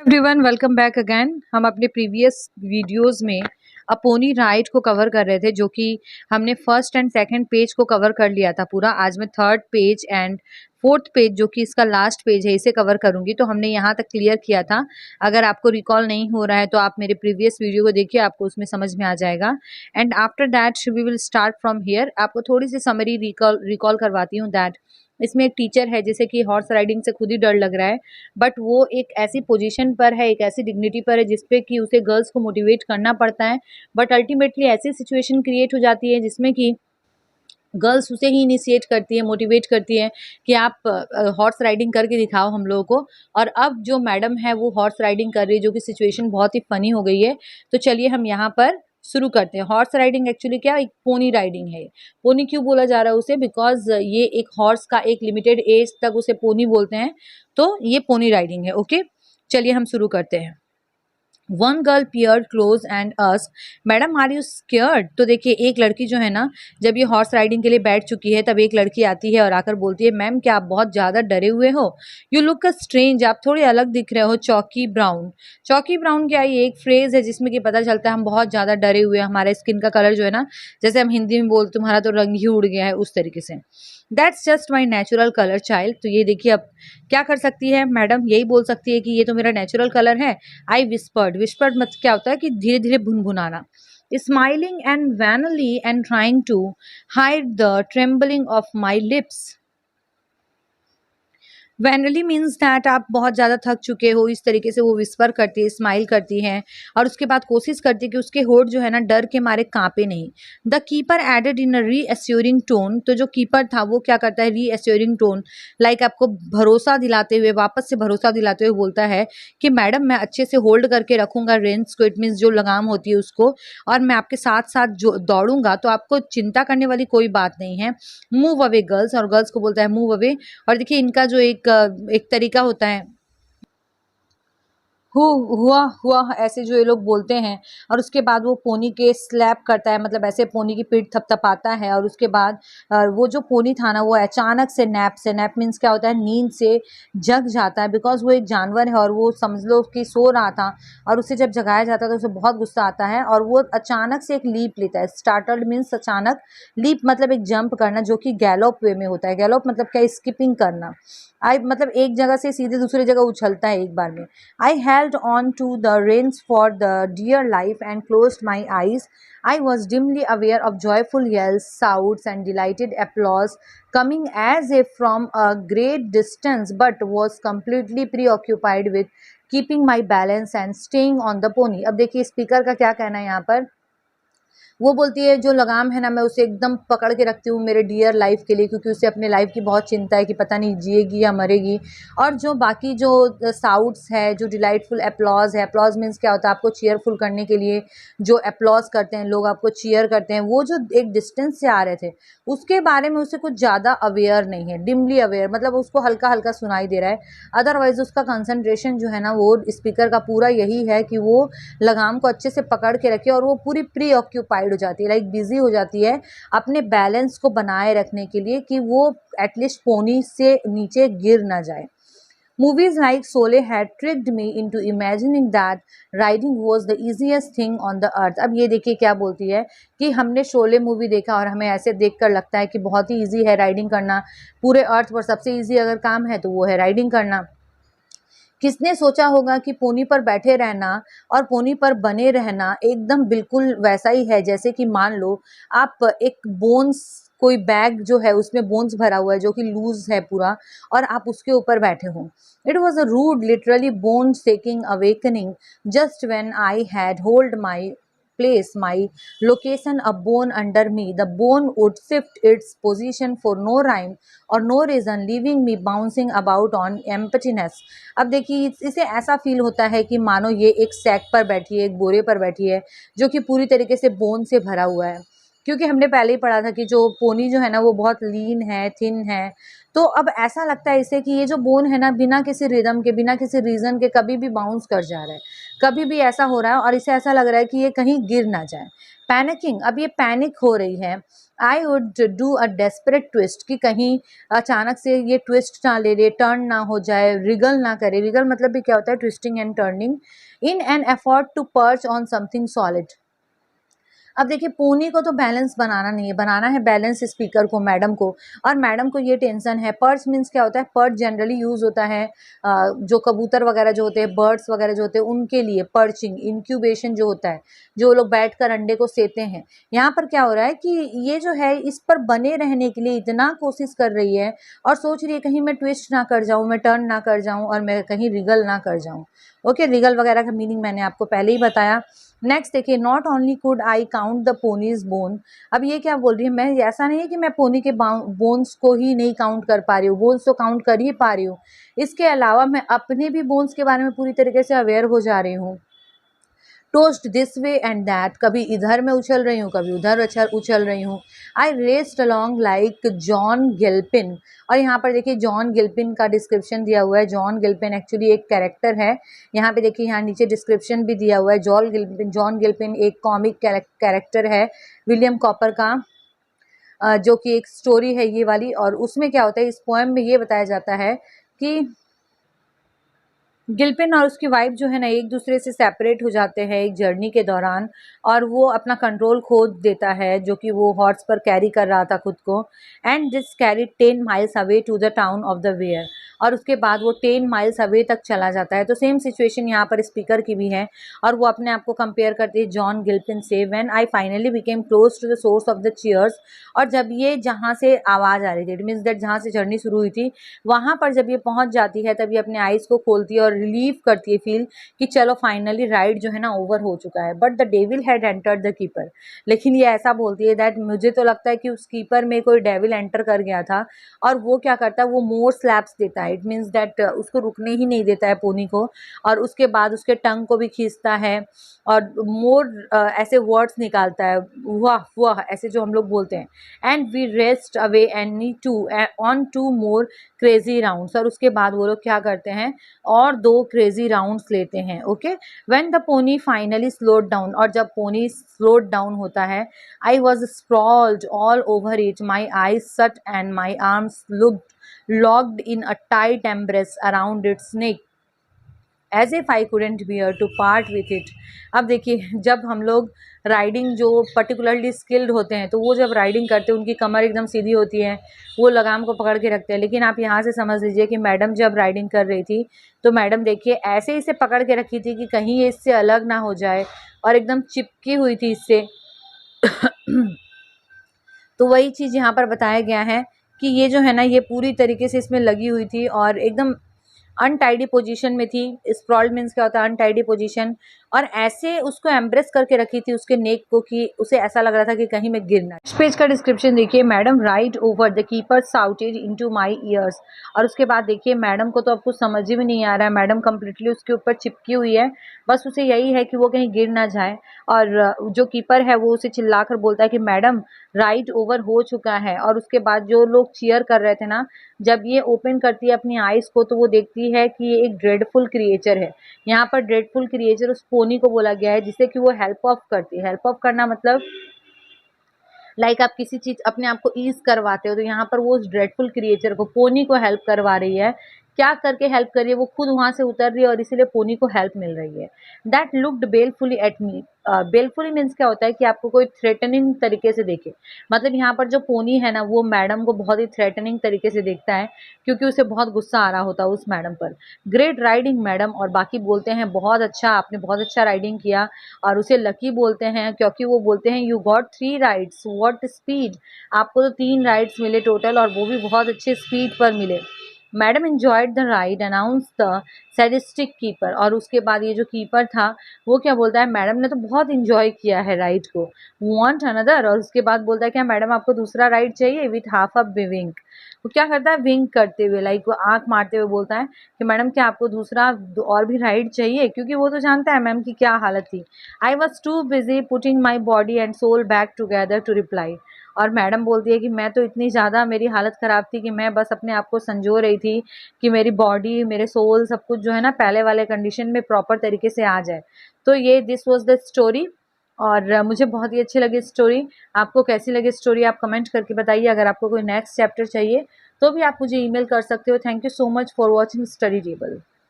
Everyone welcome back again. हम अपने previous videos में अपोनी राइड को कवर कर रहे थे, जो कि हमने फर्स्ट एंड सेकंड पेज को कवर कर लिया था पूरा। आज मैं third page and fourth page, जो कि इसका लास्ट पेज है, इसे कवर करूंगी। तो हमने यहाँ तक क्लियर किया था। अगर आपको रिकॉल नहीं हो रहा है तो आप मेरे प्रीवियस वीडियो को देखिए, आपको उसमें समझ में आ जाएगा। And after that we will start from here. आपको थोड़ी सी समरी रिकॉल करवाती हूँ दैट इसमें एक टीचर है जिसे कि हॉर्स राइडिंग से खुद ही डर लग रहा है, बट वो एक ऐसी पोजीशन पर है, एक ऐसी डिग्निटी पर है जिसपे कि उसे गर्ल्स को मोटिवेट करना पड़ता है। बट अल्टीमेटली ऐसी सिचुएशन क्रिएट हो जाती है जिसमें कि गर्ल्स उसे ही इनिशिएट करती है, मोटिवेट करती है कि आप हॉर्स राइडिंग करके दिखाओ हम लोगों को। और अब जो मैडम है वो हॉर्स राइडिंग कर रही है, जो कि सिचुएशन बहुत ही फनी हो गई है। तो चलिए हम यहाँ पर शुरू करते हैं। हॉर्स राइडिंग एक्चुअली क्या, एक पोनी राइडिंग है। पोनी क्यों बोला जा रहा है उसे, बिकॉज ये एक हॉर्स का एक लिमिटेड एज तक उसे पोनी बोलते हैं, तो ये पोनी राइडिंग है। ओके, चलिए हम शुरू करते हैं। One girl peered close and asked, madam are you scared. तो देखिए एक लड़की जो है ना, जब ये हॉर्स राइडिंग के लिए बैठ चुकी है, तब एक लड़की आती है और आकर बोलती है, मैम क्या आप बहुत ज़्यादा डरे हुए हो, यू लुक स्ट्रेंज, आप थोड़े अलग दिख रहे हो, चौकी ब्राउन। चौकी ब्राउन क्या, ये एक फ्रेज है जिसमें कि पता चलता है हम बहुत ज़्यादा डरे हुए हैं, हमारे स्किन का कलर जो है ना, जैसे हम हिंदी में बोलते तुम्हारा तो रंग ही उड़ गया है, उस तरीके से। That's just my natural colour child. तो ये देखिए अब क्या कर सकती है मैडम, यही बोल सकती है कि ये तो मेरा नेचुरल कलर है। आई विस्पर्ड, विस्पर्ड मतलब क्या होता है कि धीरे धीरे भुनभुनाना। Smiling and vainly and trying to hide the trembling of my lips. Vainly means that आप बहुत ज़्यादा थक चुके हो, इस तरीके से वो विस्पर करती है, स्माइल करती है, और उसके बाद कोशिश करती है कि उसके होठ जो है ना डर के मारे कांपे नहीं। The keeper added in a reassuring tone. तो जो कीपर था वो क्या करता है, रीअश्योरिंग टोन, लाइक आपको भरोसा दिलाते हुए, वापस से भरोसा दिलाते हुए बोलता है कि मैडम मैं अच्छे से होल्ड करके रखूंगा रेंस को, इट मीन्स जो लगाम होती है उसको, और मैं आपके साथ साथ जो दौड़ूंगा, तो आपको चिंता करने वाली कोई बात नहीं है। मूव अवे गर्ल्स, और गर्ल्स को बोलता है मूव अवे। और देखिए इनका जो एक तरीका होता है, हु हुआ हुआ ऐसे जो ये लोग बोलते हैं, और उसके बाद वो पोनी के स्लैप करता है, मतलब ऐसे पोनी की पीठ थपथपाता है, और उसके बाद वो जो पोनी था ना वो अचानक से नैप मीन्स क्या होता है, नींद से जग जाता है, बिकॉज वो एक जानवर है और वो समझ लो कि सो रहा था, और उसे जब जगाया जाता है तो उसे बहुत गुस्सा आता है, और वो अचानक से एक लीप लेता है। स्टार्टल्ड मीन्स अचानक, लीप मतलब एक जंप करना, जो कि गैलोप वे में होता है। गैलोप मतलब क्या, स्किपिंग करना। आई मतलब एक जगह से सीधे दूसरी जगह उछलता है एक बार में। I held on to the reins for the dear life and closed my eyes. I was dimly aware of joyful yells, shouts, and delighted applause coming as if from a great distance, but was completely preoccupied with keeping my balance and staying on the pony. अब देखिए speaker का क्या कहना है यहाँ पर। वो बोलती है जो लगाम है ना, मैं उसे एकदम पकड़ के रखती हूँ मेरे डियर लाइफ के लिए, क्योंकि उसे अपने लाइफ की बहुत चिंता है कि पता नहीं जिएगी या मरेगी। और जो बाकी जो साउट्स है, जो डिलाइटफुल अप्लॉज है, अप्लॉज मीन्स क्या होता है, आपको चीयरफुल करने के लिए जो अप्लॉज करते हैं लोग, आपको चीयर करते हैं, वो जो एक डिस्टेंस से आ रहे थे उसके बारे में उसे कुछ ज़्यादा अवेयर नहीं है। डिमली अवेयर मतलब उसको हल्का हल्का सुनाई दे रहा है, अदरवाइज उसका कंसंट्रेशन जो है ना वो स्पीकर का पूरा यही है कि वो लगाम को अच्छे से पकड़ के रखे, और वो पूरी प्री ऑक्यूपाइड हो जाती है, लाइक बिजी हो जाती है अपने बैलेंस को बनाए रखने के लिए, कि वो एटलीस्ट पोनी से नीचे गिर ना जाए। Movies like Sole had tricked me into imagining that riding was the easiest thing on the earth. अब ये देखिए क्या बोलती है कि हमने शोले मूवी देखा और हमें ऐसे देखकर लगता है कि बहुत ही इजी है राइडिंग करना, पूरे अर्थ पर सबसे इजी अगर काम है तो वो है राइडिंग करना। किसने सोचा होगा कि पोनी पर बैठे रहना और पोनी पर बने रहना एकदम बिल्कुल वैसा ही है, जैसे कि मान लो आप एक बोन्स, कोई बैग जो है उसमें बोन्स भरा हुआ है जो कि लूज है पूरा, और आप उसके ऊपर बैठे हो। It was a rude literally bone shaking awakening just when I had hold my place my location a bone under me. The bone would shift its position for no rhyme or no reason, leaving me bouncing about on emptiness. अब देखिए इसे ऐसा feel होता है कि मानो ये एक सैक पर बैठी है, एक बोरे पर बैठी है, जो कि पूरी तरीके से बोन से भरा हुआ है। क्योंकि हमने पहले ही पढ़ा था कि जो पोनी जो है ना वो बहुत लीन है, थिन है, तो अब ऐसा लगता है इसे कि ये जो बोन है ना बिना किसी रिदम के, बिना किसी रीज़न के कभी भी बाउंस कर जा रहा है, कभी भी ऐसा हो रहा है, और इसे ऐसा लग रहा है कि ये कहीं गिर ना जाए। पैनिकिंग, अब ये पैनिक हो रही है, I would do a desperate twist, कि कहीं अचानक से ये ट्विस्ट ना ले ले, टर्न ना हो जाए, रिगल ना करे। रिगल मतलब भी क्या होता है, twisting and turning. In an effort to perch on something solid. अब देखिए पोनी को तो बैलेंस बनाना नहीं है, बनाना है बैलेंस स्पीकर को, मैडम को। और मैडम को ये टेंशन है। पर्च मीन्स क्या होता है, पर्च जनरली यूज होता है जो कबूतर वगैरह जो होते हैं, बर्ड्स वगैरह जो होते हैं, उनके लिए पर्चिंग, इंक्यूबेशन जो होता है, जो लोग बैठकर अंडे को सेते हैं। यहाँ पर क्या हो रहा है कि ये जो है इस पर बने रहने के लिए इतना कोशिश कर रही है और सोच रही है कहीं मैं ट्विस्ट ना कर जाऊं, मैं टर्न ना कर जाऊं और मैं कहीं रिगल ना कर जाऊं। ओके, रिगल वगैरह का मीनिंग मैंने आपको पहले ही बताया। नेक्स्ट देखिए, not only could I count the ponies bone. अब ये क्या बोल रही है, मैं ऐसा नहीं है कि मैं पोनी के बोन्स को ही नहीं काउंट कर पा रही हूँ, बोन्स तो काउंट कर ही पा रही हूँ, इसके अलावा मैं अपने भी बोन्स के बारे में पूरी तरीके से अवेयर हो जा रही हूँ। Toast this way and that, कभी इधर मैं उछल रही हूँ, कभी उधर उछल रही हूँ। आई रेस्ड अलॉन्ग लाइक जॉन गिल्पिन। और यहाँ पर देखिए जॉन गिल्पिन का डिस्क्रिप्शन दिया हुआ है। जॉन गिल्पिन एक्चुअली एक कैरेक्टर है। यहाँ पे देखिए, यहाँ नीचे डिस्क्रिप्शन भी दिया हुआ है। जॉन गिल्पिन एक कॉमिक कैरेक्टर है विलियम कॉपर का, जो कि एक स्टोरी है ये वाली। और उसमें क्या होता है, इस पोएम में ये बताया जाता है कि गिल्पिन और उसकी वाइफ जो है ना एक दूसरे से सेपरेट हो जाते हैं एक जर्नी के दौरान, और वो अपना कंट्रोल खो देता है, जो कि वो हॉर्स पर कैरी कर रहा था खुद को। And this carry 10 miles away to the town of the Ware. और उसके बाद वो 10 माइल्स अवे तक चला जाता है। तो सेम सिचुएशन यहाँ पर स्पीकर की भी है, और वो अपने आप को कंपेयर करती है जॉन गिल्पिन से। When I finally became close to the source of the cheers. और जब ये जहाँ से आवाज़ आ रही थी, इट मीन्स दैट जहाँ से जर्नी शुरू हुई थी, वहाँ पर जब ये पहुँच जाती है, तब ये अपने आइज़ को खोलती है और रिलीव करती है फील कि चलो फाइनली राइड जो है ना ओवर हो चुका है। But the devil had entered the keeper. लेकिन ये ऐसा बोलती है दैट मुझे तो लगता है कि उस कीपर में कोई डेविल एंटर कर गया था। और वो क्या करता है, वो मोर स्लैप्स देता है। इट मीन्स दैट उसको रुकने ही नहीं देता है पोनी को, और उसके बाद उसके टंग को भी खींचता है और मोर ऐसे वर्ड्स निकालता है, वाह वाह ऐसे जो हम लोग बोलते हैं। And we rest away any to on 2 more crazy rounds. और उसके बाद वो लोग क्या करते हैं, और 2 क्रेजी राउंड्स लेते हैं। Okay, when the pony finally slowed down. और जब पोनी स्लोड डाउन होता है, I was sprawled all over it, my eyes shut and my arms looked locked in a tight embrace around its neck as if I couldn't bear to part with it। अब देखिए, जब हम लोग riding जो particularly skilled होते हैं, तो वो जब राइडिंग करते हैं उनकी कमर एकदम सीधी होती है, वो लगाम को पकड़ के रखते हैं। लेकिन आप यहाँ से समझ लीजिए कि मैडम जब राइडिंग कर रही थी, तो मैडम देखिए ऐसे इसे पकड़ के रखी थी कि कहीं ये इससे अलग ना हो जाए, और एकदम चिपकी हुई थी इससे। तो वही चीज़ यहाँ पर बताया गया है कि ये जो है ना, ये पूरी तरीके से इसमें लगी हुई थी और एकदम अनटाइडी पोजीशन में थी। स्प्रॉल्ड मीन्स क्या होता है, अनटाइडी पोजीशन। और ऐसे उसको एम्ब्रेस करके रखी थी उसके नेक को कि उसे ऐसा लग रहा था कि कहीं मैं गिर ना। इस पेज का डिस्क्रिप्शन देखिए, madam right over the keeper shouted into my years. और उसके बाद देखिए, मैडम को तो अब कुछ समझ ही में नहीं आ रहा है, मैडम कंप्लीटली उसके ऊपर चिपकी हुई है, बस उसे यही है कि वो कहीं गिर ना जाए। और जो कीपर है वो उसे चिल्लाकर बोलता है कि मैडम राइट ओवर हो चुका है। और उसके बाद जो लोग चीयर कर रहे थे ना, जब ये ओपन करती है अपनी आइज़ को, तो वो देखती है कि ये एक ड्रेडफुल क्रिएचर है। यहाँ पर ड्रेडफुल क्रिएचर उस पोनी को बोला गया है, जिससे कि वो हेल्प ऑफ करती है। हेल्प ऑफ करना मतलब लाइक आप किसी चीज़ अपने आप को ईज़ करवाते हो, तो यहाँ पर वो उस ड्रेडफुल क्रिएचर को, पोनी को हेल्प करवा रही है। क्या करके हेल्प कर रही है, वो खुद वहाँ से उतर रही है और इसीलिए पोनी को हेल्प मिल रही है। That looked balefully at me. Balefully means क्या होता है कि आपको कोई थ्रेटनिंग तरीके से देखे। मतलब यहाँ पर जो पोनी है ना, वो मैडम को बहुत ही थ्रेटनिंग तरीके से देखता है, क्योंकि उसे बहुत गुस्सा आ रहा होता है उस मैडम पर। Great riding madam. और बाकी बोलते हैं बहुत अच्छा, आपने बहुत अच्छा राइडिंग किया। और उसे लकी बोलते हैं, क्योंकि वो बोलते हैं you got 3 rides, what speed. आपको तो 3 राइड्स मिले टोटल, और वो भी बहुत अच्छे स्पीड पर मिले। Madam enjoyed the ride announce the sadistic keeper. और उसके बाद ये जो कीपर था, वो क्या बोलता है, मैडम ने तो बहुत इंजॉय किया है राइड को, वांट अनदर। और उसके बाद बोलता है क्या मैडम आपको दूसरा राइड चाहिए, विथ हाफ अ विंक। वो क्या करता है, विंक करते हुए, लाइक वो आंख मारते हुए बोलता है कि मैडम क्या आपको दूसरा और भी राइड चाहिए, क्योंकि वो तो जानता है मैम की क्या हालत थी। I was too busy putting my body and soul back together to reply. और मैडम बोलती है कि मैं तो इतनी ज़्यादा, मेरी हालत ख़राब थी कि मैं बस अपने आप को संजो रही थी कि मेरी बॉडी, मेरे सोल, सब कुछ जो है ना पहले वाले कंडीशन में प्रॉपर तरीके से आ जाए। तो ये दिस वाज द स्टोरी। और मुझे बहुत ही अच्छी लगी स्टोरी। आपको कैसी लगी स्टोरी आप कमेंट करके बताइए। अगर आपको कोई नेक्स्ट चैप्टर चाहिए तो भी आप मुझे ईमेल कर सकते हो। Thank you so much for watching study table.